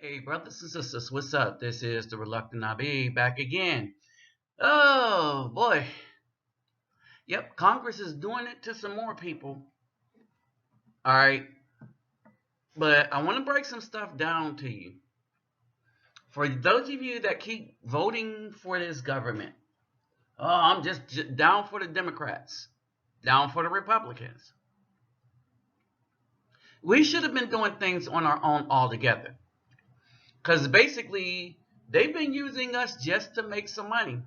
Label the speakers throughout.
Speaker 1: Hey, brothers and sisters, what's up? This is the Reluctant Nabi back again. Oh, boy. Yep, Congress is doing it to some more people. All right. But I want to break some stuff down to you. For those of you that keep voting for this government, oh, I'm just down for the Democrats, down for the Republicans. We should have been doing things on our own altogether. Because basically, they've been using us just to make some money.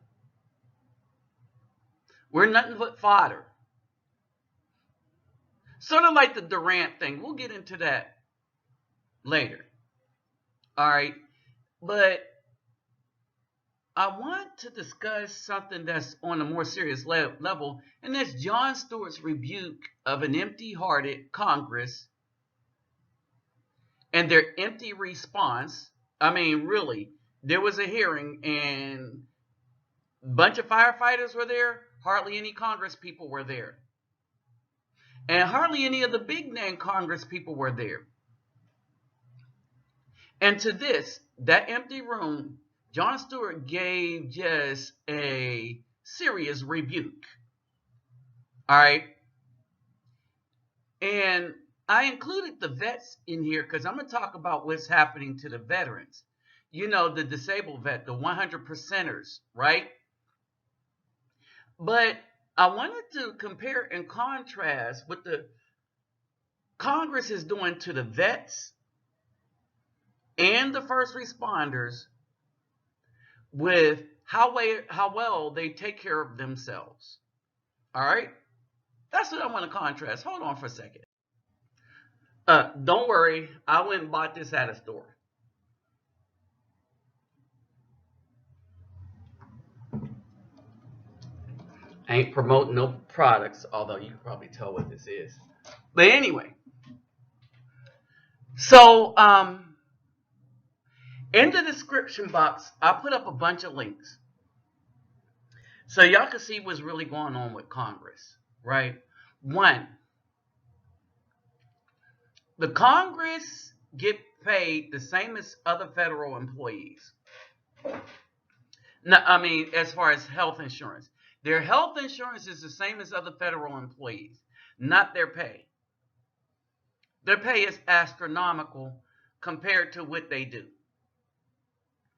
Speaker 1: We're nothing but fodder. Sort of like the Durant thing. We'll get into that later. All right. But I want to discuss something that's on a more serious level, and that's Jon Stewart's rebuke of an empty-hearted Congress and their empty response. I mean, really, there was a hearing and a bunch of firefighters were there. Hardly any Congress people were there. And hardly any of the big name Congress people were there. And to this, that empty room, Jon Stewart gave just a serious rebuke. All right. And I included the vets in here because I'm going to talk about what's happening to the veterans. You know, the disabled vet, the 100%ers, right? But I wanted to compare and contrast what the Congress is doing to the vets and the first responders with how well they take care of themselves. All right? That's what I want to contrast. Hold on for a second. Don't worry. I went and bought this at a store. I ain't promoting no products, although you can probably tell what this is. But anyway, so in the description box, I put up a bunch of links. So y'all can see what's really going on with Congress, right? One, the Congress get paid the same as other federal employees. No, I mean, as far as health insurance. Their health insurance is the same as other federal employees, not their pay. Their pay is astronomical compared to what they do.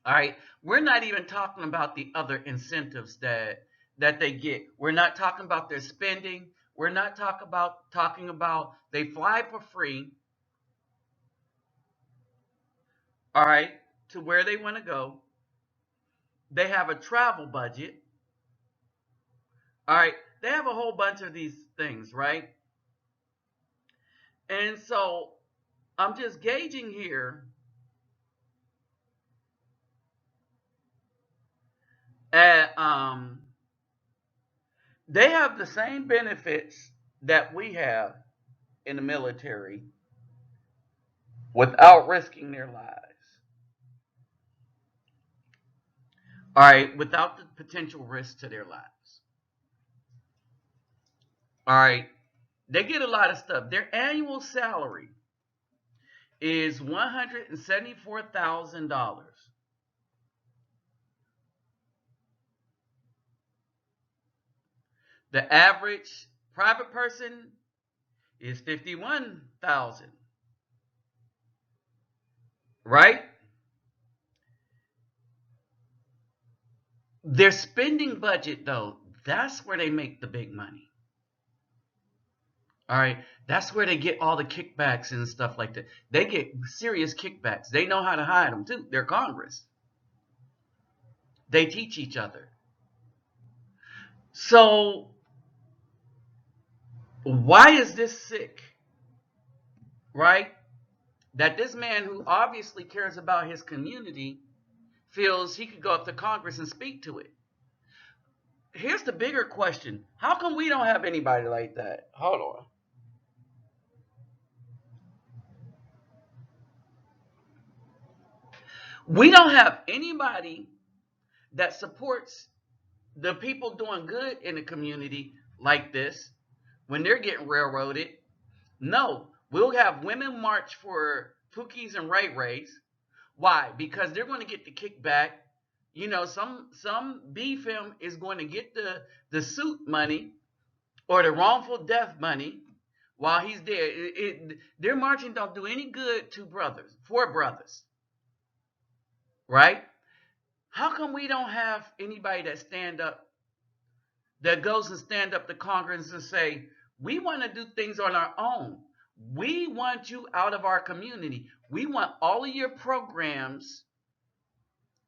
Speaker 1: All right, we're not even talking about the other incentives that they get. We're not talking about their spending. We're not talking about they fly for free. All right, to where they want to go. They have a travel budget. All right, they have a whole bunch of these things, right? And so I'm just gauging here at they have the same benefits that we have in the military without risking their lives. All right, without the potential risk to their lives. All right, they get a lot of stuff. Their annual salary is $174,000. The average private person is 51,000. Right? Their spending budget, though, that's where they make the big money. All right, that's where they get all the kickbacks and stuff like that. They get serious kickbacks. They know how to hide them too. They're Congress. They teach each other. So, why is this sick? Right? That this man who obviously cares about his community feels he could go up to Congress and speak to it. Here's the bigger question. How come we don't have anybody like that? Hold on. We don't have anybody that supports the people doing good in the community like this when they're getting railroaded. No, we'll have women march for Pookies and Ray Rays. Why? Because they're going to get the kickback. Some B film is going to get the suit money or the wrongful death money while he's there. Their marching don't do any good to four brothers, right? How come we don't have anybody that goes and stand up to Congress and say, we want to do things on our own. We want you out of our community. We want all of your programs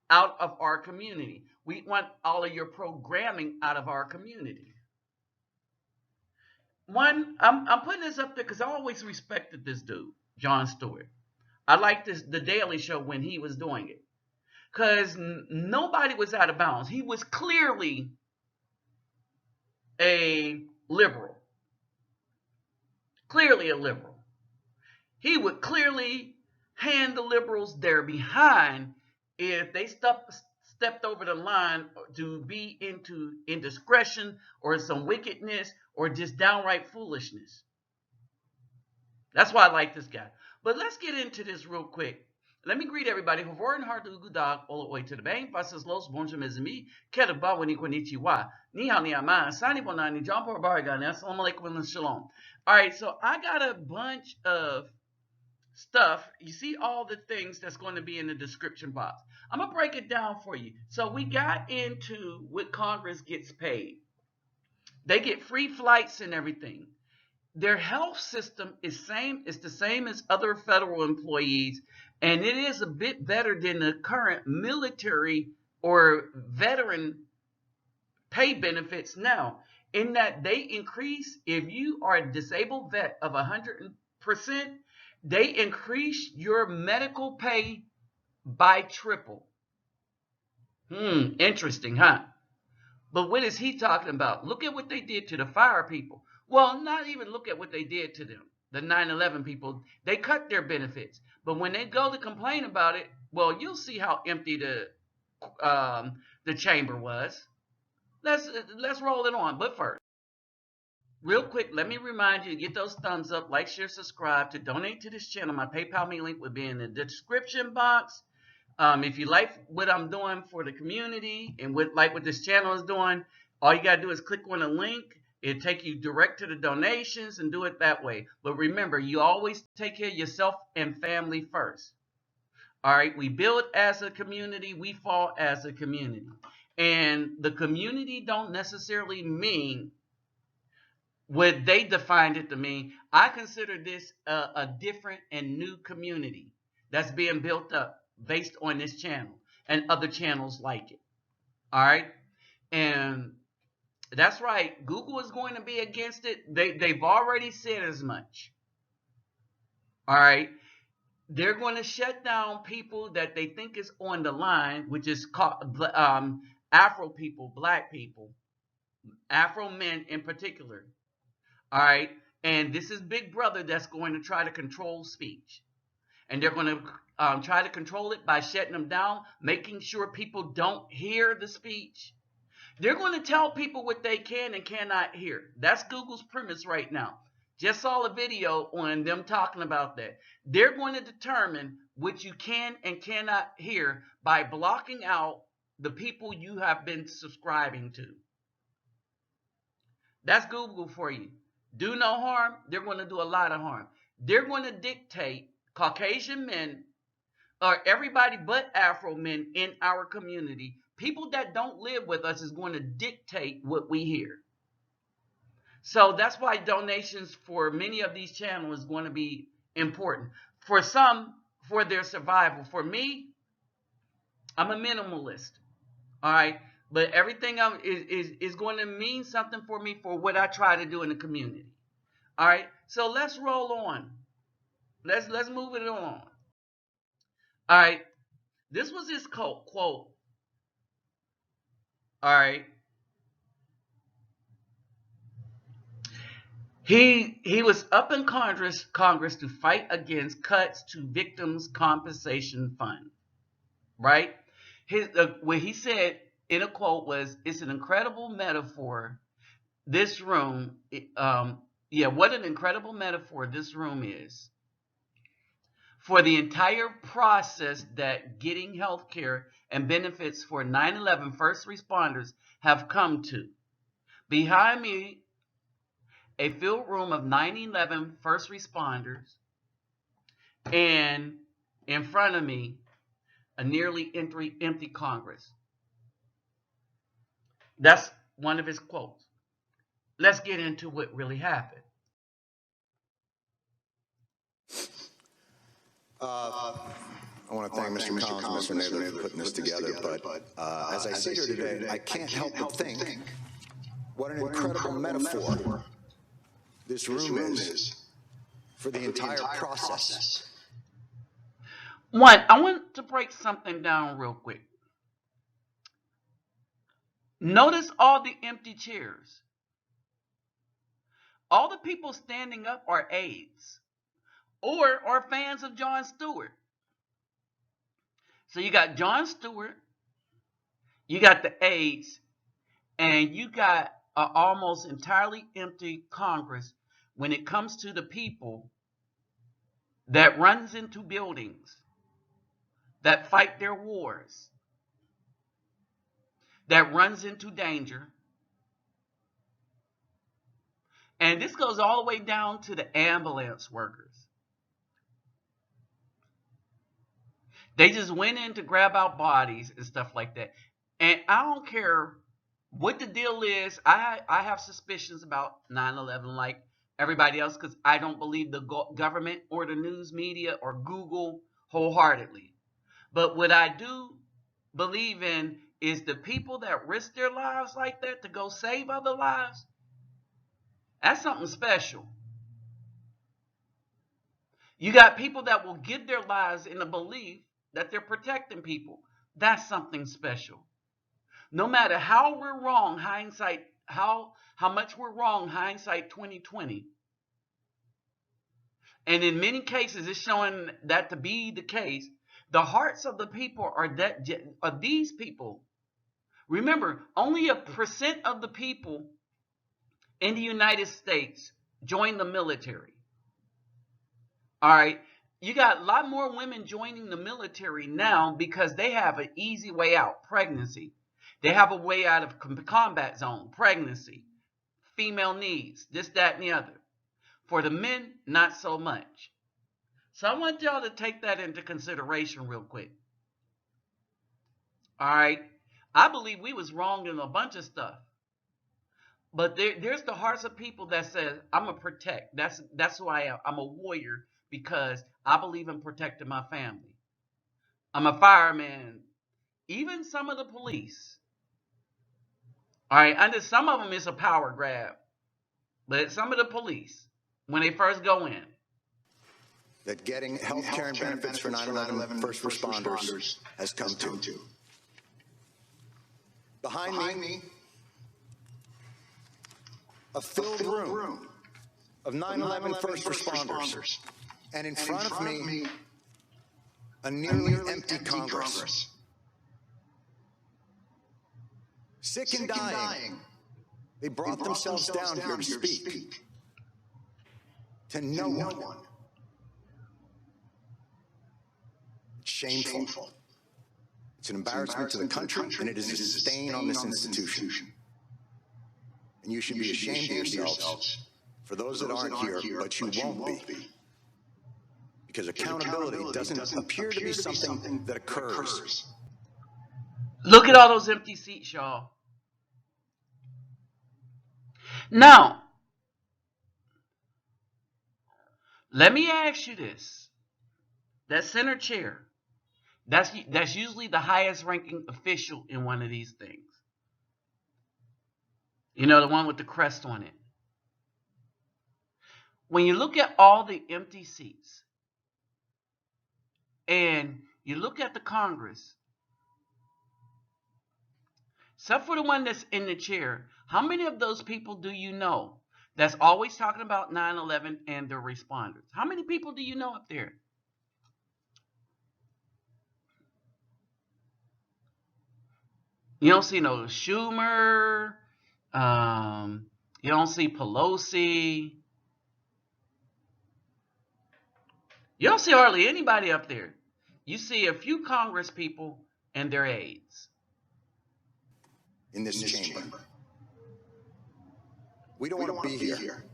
Speaker 1: out of our community. We want all of your programming out of our community. I'm putting this up there because I always respected this dude, Jon Stewart. I liked the Daily Show when he was doing it because nobody was out of bounds. He was clearly a liberal. Clearly a liberal. He would clearly hand the liberals their behind if they stepped over the line to be into indiscretion or some wickedness or just downright foolishness. That's why I like this guy. But let's get into this real quick. Let me greet everybody. Harted all the way to the bank. Passes los bonjour mes amis. Kerebawa ni konnichiwa. Ni hao ni ama. Sani bonani. John Barbarigan. Assalamu alaikum and shalom. All right, so I got a bunch of stuff. You see all the things that's going to be in the description box. I'm going to break it down for you. So we got into what Congress gets paid. They get free flights and everything. Their health system is the same as other federal employees, and it is a bit better than the current military or veteran pay benefits now, in that they increase, if you are a disabled vet of 100%, they increase your medical pay by triple. Interesting, huh? But what is he talking about? Look at what they did to the fire people. Well, not even look at what they did to them. The 9/11 people, they cut their benefits. But when they go to complain about it, well, you'll see how empty the chamber was. Let's roll it on. But first, real quick, let me remind you to get those thumbs up, like, share, subscribe. To donate to this channel, my PayPal me link will be in the description box. If you like what I'm doing for the community and what this channel is doing, all you got to do is click on a link. It'll take you direct to the donations and do it that way. But remember, you always take care of yourself and family first. All right, we build as a community, we fall as a community. And the community don't necessarily mean what they defined it to mean. I consider this a different and new community that's being built up based on this channel and other channels like it. All right, and that's right, Google is going to be against it. They've already said as much. All right, they're going to shut down people that they think is on the line, which is called Afro people, black people, Afro men in particular. All right, and this is Big Brother that's going to try to control speech. And they're going to try to control it by shutting them down, making sure people don't hear the speech. They're going to tell people what they can and cannot hear. That's Google's premise right now. Just saw a video on them talking about that. They're going to determine what you can and cannot hear by blocking out the people you have been subscribing to. That's Google for you. Do no harm, they're going to do a lot of harm. They're going to dictate Caucasian men, or everybody but Afro men in our community, people that don't live with us, is going to dictate what we hear. So that's why donations for many of these channels is going to be important. For some, for their survival. For me, I'm a minimalist. All right. But everything is going to mean something for me for what I try to do in the community. All right. So let's roll on. Let's move it on. All right. This was his quote. All right. He was up in Congress to fight against cuts to victims' compensation fund. Right? What he said in a quote was, "It's an incredible metaphor. This room, what an incredible metaphor this room is for the entire process that getting health care and benefits for 9/11 first responders have come to. Behind me, a filled room of 9/11 first responders, and in front of me, a nearly empty Congress. That's one of his quotes. Let's get into what really happened.
Speaker 2: I want to thank Mr. Collins and Mr. Naylor for putting this together, but as I sit here today, I can't help but think what an incredible metaphor this room is for the entire process.
Speaker 1: One, I want to break something down real quick. Notice all the empty chairs. All the people standing up are aides or are fans of Jon Stewart. So you got Jon Stewart, you got the aides, and you got an almost entirely empty Congress when it comes to the people that runs into buildings, that fight their wars, that runs into danger. And this goes all the way down to the ambulance workers. They just went in to grab out bodies and stuff like that. And I don't care what the deal is. I have suspicions about 9/11 like everybody else because I don't believe the government or the news media or Google wholeheartedly. But what I do believe in is the people that risk their lives like that to go save other lives. That's something special. You got people that will give their lives in the belief that they're protecting people. That's something special. No matter how we're wrong, hindsight, how much we're wrong, hindsight 2020. And in many cases, it's showing that to be the case. The hearts of the people are these people. Remember, only 1% of the people in the United States join the military. All right. You got a lot more women joining the military now because they have an easy way out, pregnancy. They have a way out of combat zone, pregnancy, female needs, this, that, and the other. For the men, not so much. So I want y'all to take that into consideration real quick. All right. I believe we was wrong in a bunch of stuff. But there's the hearts of people that says, I'm a protect. That's who I am. I'm a warrior because I believe in protecting my family. I'm a fireman. Even some of the police. All right, under some of them it's a power grab. But some of the police, when they first go in.
Speaker 2: That getting health care and benefits for 9/11 first responders has come to. Behind me, a filled room of 9/11 first responders. And in front of me, a nearly empty Congress. Sick and dying, they brought themselves down here to speak to no one. It's shameful. It's an embarrassment to the country, and it is a stain on this institution. And you should be ashamed of yourselves for those that aren't here, but you won't be. Because accountability doesn't appear to be something that occurs.
Speaker 1: Look at all those empty seats, y'all. Now, let me ask you this. That center chair, that's usually the highest ranking official in one of these things. You know, the one with the crest on it. When you look at all the empty seats, and you look at the Congress, except for the one that's in the chair, how many of those people do you know that's always talking about 9/11 and their responders? How many people do you know up there? You don't see no Schumer. You don't see Pelosi. You don't see hardly anybody up there. You see a few Congress people and their aides.
Speaker 2: In this chamber. We don't want to be here.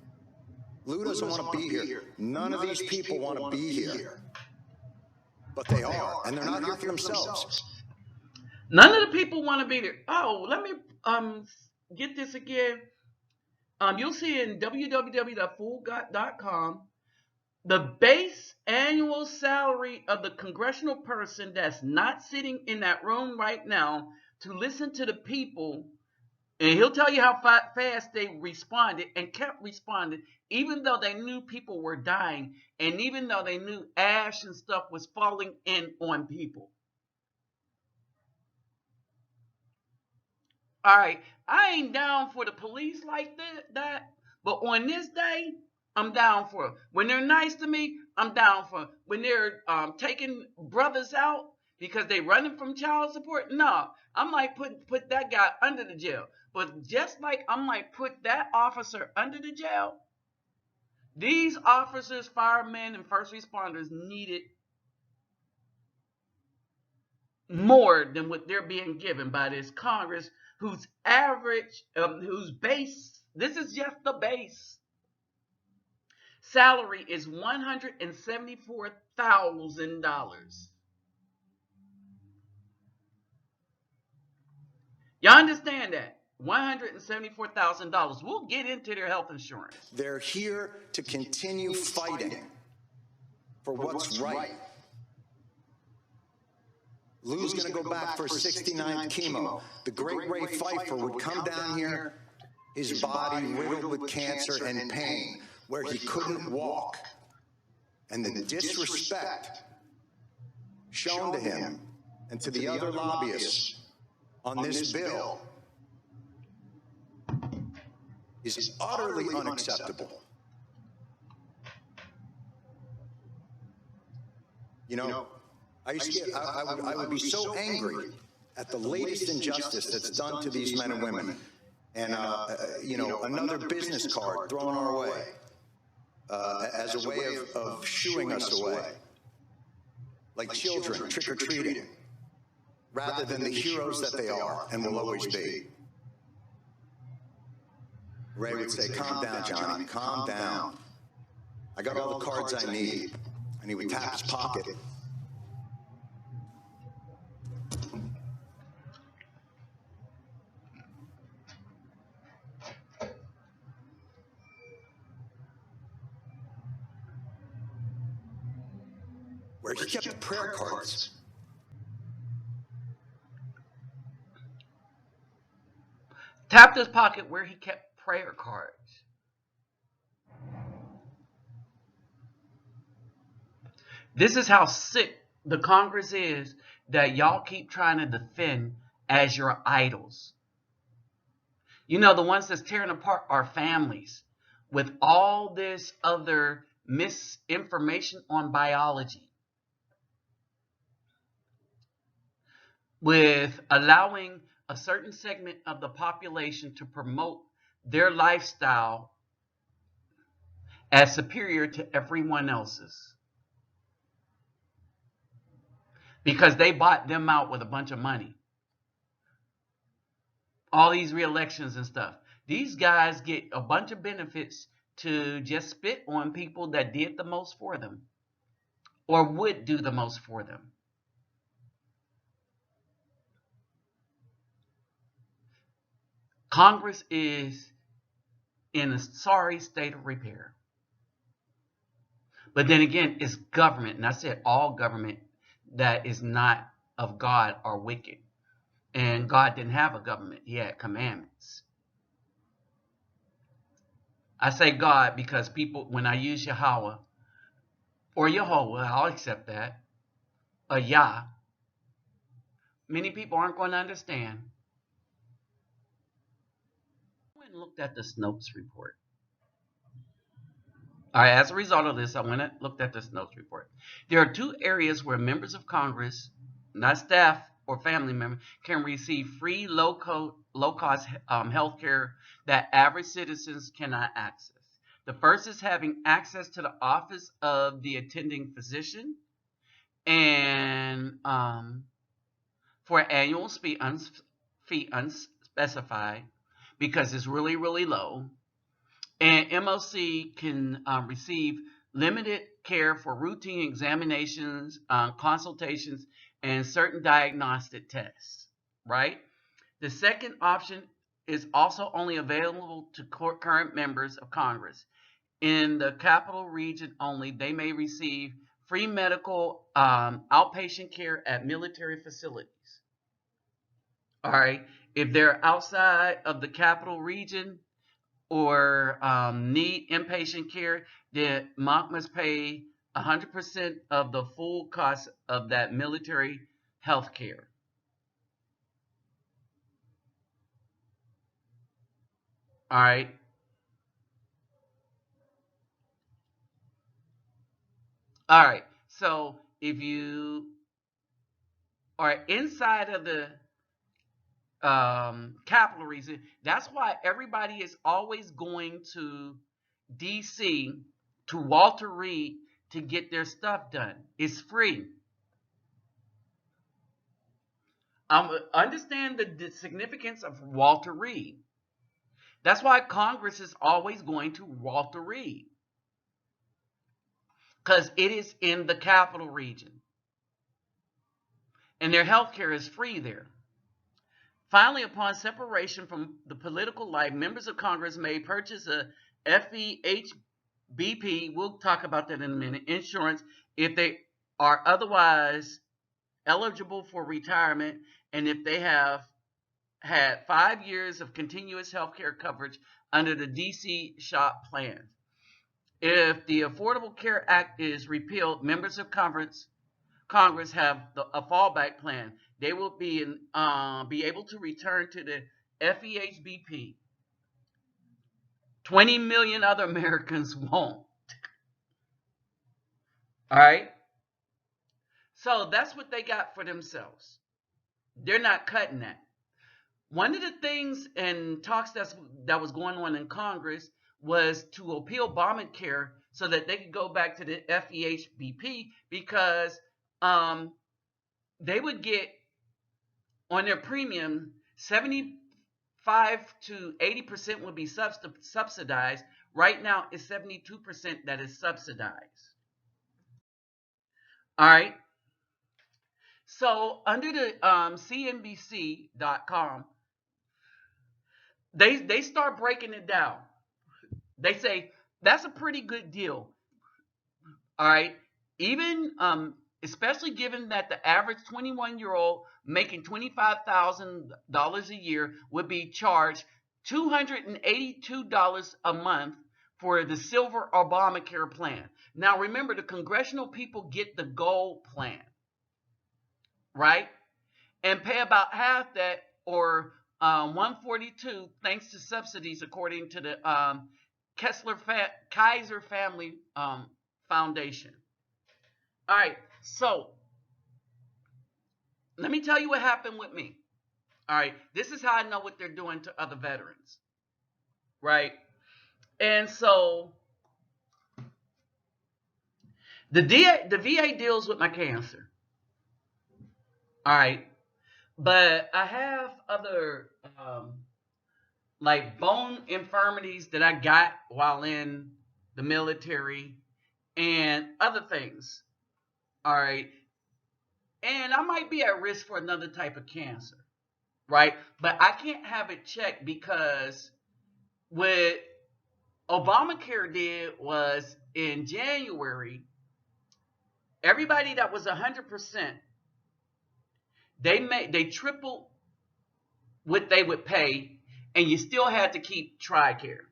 Speaker 2: Lou doesn't want to be here. None of these people want to be here. But they are, and they're not here for themselves.
Speaker 1: None of the people want to be there. Oh, let me get this again. You'll see in www.fool.com the base annual salary of the congressional person that's not sitting in that room right now to listen to the people, and he'll tell you how fast they responded and kept responding, even though they knew people were dying, and even though they knew ash and stuff was falling in on people. All right, I ain't down for the police like that, but on this day, I'm down for it. When they're nice to me, I'm down for it. When they're taking brothers out because they running from child support, no, I might put that guy under the jail. But just like I might put that officer under the jail, these officers, firemen, and first responders needed more than what they're being given by this Congress, whose average, whose base, this is just the base salary is $174,000. Y'all understand that? $174,000. We'll get into their health insurance.
Speaker 2: They're here to continue fighting for what's right. Lou's going to go back for 69th chemo. The great Ray Pfeiffer would come down here, his body riddled with cancer and pain, where he couldn't walk. And the disrespect shown to him and to the other lobbyists on this bill is utterly unacceptable. You know, I would be so angry at the latest injustice that's done to these men and women. And, you know, another business card thrown our way as a way of shooing us away. Like children trick-or-treating, rather than the heroes that they are and will always be. Ray would say, calm down, Johnny, calm down. I got all the cards I need. And he would tap his pocket. Where he kept the prayer cards.
Speaker 1: Tapped his pocket where he kept prayer cards. This is how sick the Congress is that y'all keep trying to defend as your idols. You know, the ones that's tearing apart our families with all this other misinformation on biology, with allowing a certain segment of the population to promote their lifestyle as superior to everyone else's. Because they bought them out with a bunch of money. All these re-elections and stuff. These guys get a bunch of benefits to just spit on people that did the most for them. Or would do the most for them. Congress is in a sorry state of repair. But then again, it's government. And I said all government that is not of God are wicked. And God didn't have a government. He had commandments. I say God because people, when I use Yahweh or Yehovah, I'll accept that. A Yah. Many people aren't going to understand. I went and looked at the Snopes report. All right, as a result of this, I went and looked at the Snopes report. There are 2 areas where members of Congress, not staff or family members, can receive free low-cost health care that average citizens cannot access. The first is having access to the office of the attending physician, and for annual fee unspecified, because it's really, really low. And MOC can receive limited care for routine examinations, consultations, and certain diagnostic tests, right? The second option is also only available to current members of Congress. In the capital region only, they may receive free medical outpatient care at military facilities. All right. If they're outside of the capital region or need inpatient care, then MOC must pay 100% of the full cost of that military health care. All right. All right. So if you are inside of the capital region, that's why everybody is always going to DC to Walter Reed to get their stuff done. It's free. Understand the significance of Walter Reed. That's why Congress is always going to Walter Reed, because it is in the capital region and their health care is free there. Finally, upon separation from the political life, members of Congress may purchase a FEHBP, we'll talk about that in a minute, insurance if they are otherwise eligible for retirement and if they have had 5 years of continuous health care coverage under the DC SHOP plan. If the Affordable Care Act is repealed, members of Congress have a fallback plan. They will be able to return to the FEHBP. 20 million other Americans won't. All right? So that's what they got for themselves. They're not cutting that. One of the things and talks that was going on in Congress was to appeal Obamacare so that they could go back to the FEHBP, because they would get on their premium 75 to 80% would be subsidized. Right now, it's 72% that is subsidized. All right. So under the CNBC.com, they start breaking it down. They say that's a pretty good deal. All right. Even especially given that the average 21-year-old making $25,000 a year would be charged $282 a month for the silver Obamacare plan. Now remember, the congressional people get the gold plan, right? And pay about half that, or 142, thanks to subsidies, according to the Kaiser Family Foundation. All right, so let me tell you what happened with me. All right, this is how I know what they're doing to other veterans, right? And so the VA deals with my cancer. All right, but I have other like bone infirmities that I got while in the military and other things. All right. And I might be at risk for another type of cancer, right? But I can't have it checked, because what Obamacare did was in January, everybody that was 100%, they tripled what they would pay, and you still had to keep TRICARE.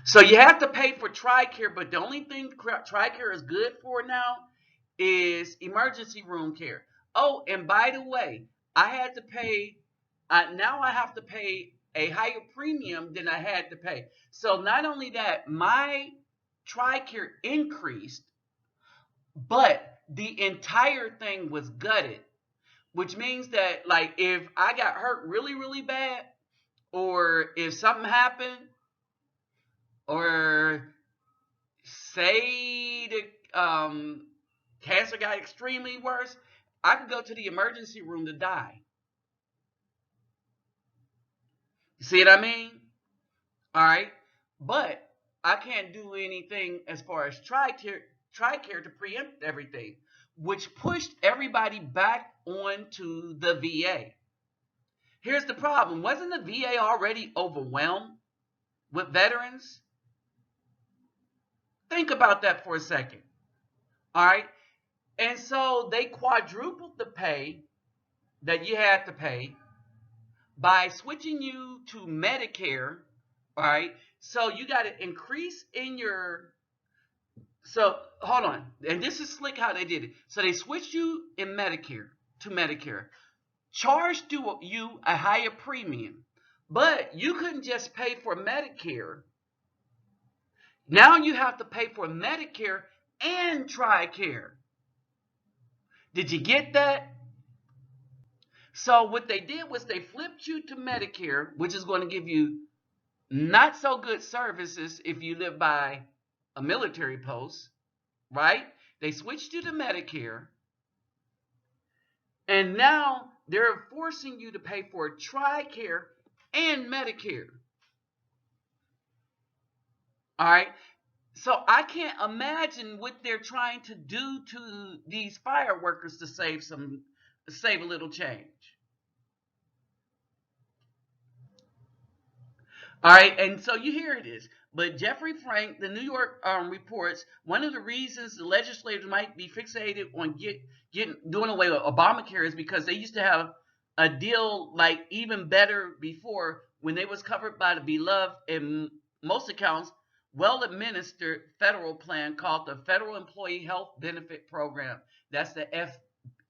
Speaker 1: So you have to pay for TRICARE, but the only thing TRICARE is good for now is emergency room care. Oh, and by the way, I had to pay, now I have to pay a higher premium than I had to pay. So not only that, my TRICARE increased, but the entire thing was gutted, which means that, like, if I got hurt really, really bad, or if something happened, or say the cancer got extremely worse, I could go to the emergency room to die. You see what I mean? All right. But I can't do anything as far as TRICARE to preempt everything, which pushed everybody back onto the VA. Here's the problem. Wasn't the VA already overwhelmed with veterans? Think about that for a second. All right. And so they quadrupled the pay that you had to pay by switching you to Medicare. All right. So you got to increase in your. So hold on. And this is slick how they did it. So they switched you in Medicare to Medicare, charged you a higher premium, but you couldn't just pay for Medicare. Now you have to pay for Medicare and TRICARE. Did you get that? So what they did was they flipped you to Medicare, which is going to give you not so good services if you live by a military post, right? They switched you to Medicare, and now they're forcing you to pay for TRICARE and Medicare. All right. So I can't imagine what they're trying to do to these fire workers to save a little change. All right, and so you hear it is. But Jeffrey Frank, the New York reports, one of the reasons the legislators might be fixated on doing away with Obamacare is because they used to have a deal like even better before, when they was covered by the beloved, in most accounts, well-administered federal plan called the Federal Employee Health Benefit Program. That's the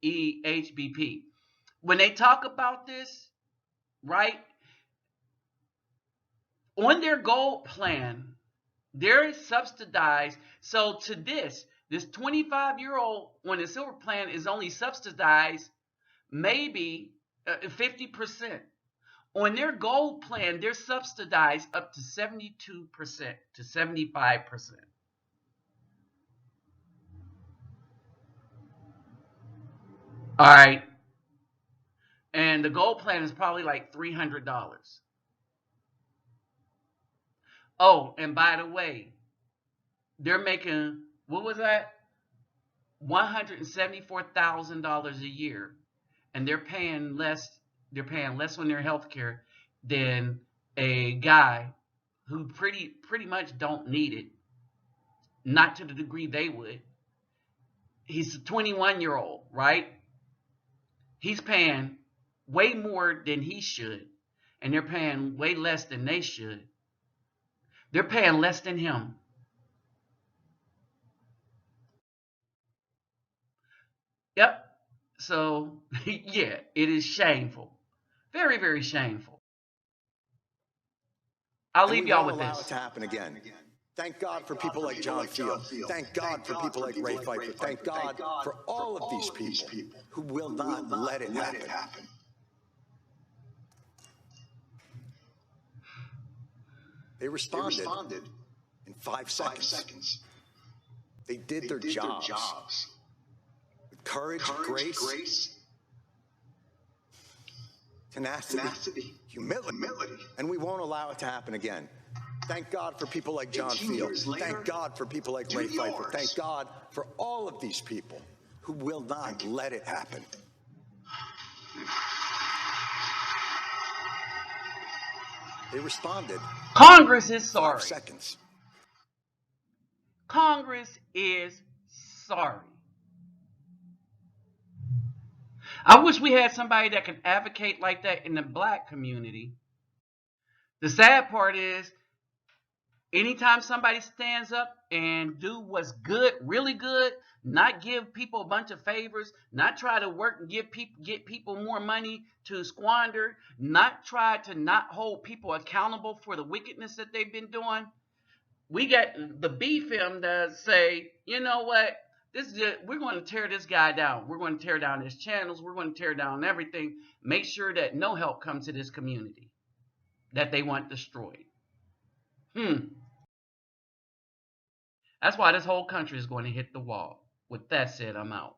Speaker 1: FEHBP. When they talk about this, right, on their gold plan, they're subsidized. So to this 25-year-old on the silver plan is only subsidized maybe 50%. On their gold plan, they're subsidized up to 72% to 75%. All right. And the gold plan is probably like $300. Oh, and by the way, they're making, what was that? $174,000 a year. And they're paying less on their health care than a guy who pretty much don't need it, not to the degree they would. He's a 21-year-old, right? He's paying way more than he should, and they're paying way less than they should. They're paying less than him. Yep. So, yeah, it is shameful. Very, very shameful. I'll leave y'all with
Speaker 2: this. We won't allow it
Speaker 1: this.
Speaker 2: to happen again. Thank God for people like John Field. Thank God for people like Ray Pfeiffer. Thank God for all of these people who will not let it happen. They responded in 5 seconds. They did their jobs. With courage, grace, tenacity, humility. And we won't allow it to happen again. Thank God for people like John Field. Thank God for people like Ray Pfeiffer. Thank God for all of these people who will not let it happen. They responded.
Speaker 1: Congress is sorry.
Speaker 2: 5 seconds.
Speaker 1: Congress is sorry. I wish we had somebody that could advocate like that in the black community. The sad part is, anytime somebody stands up and do what's good, really good, not give people a bunch of favors, not try to work and get people more money to squander, not try to not hold people accountable for the wickedness that they've been doing, we got the B film that say, you know what, we're going to tear this guy down. We're going to tear down his channels. We're going to tear down everything. Make sure that no help comes to this community that they want destroyed. That's why this whole country is going to hit the wall. With that said, I'm out.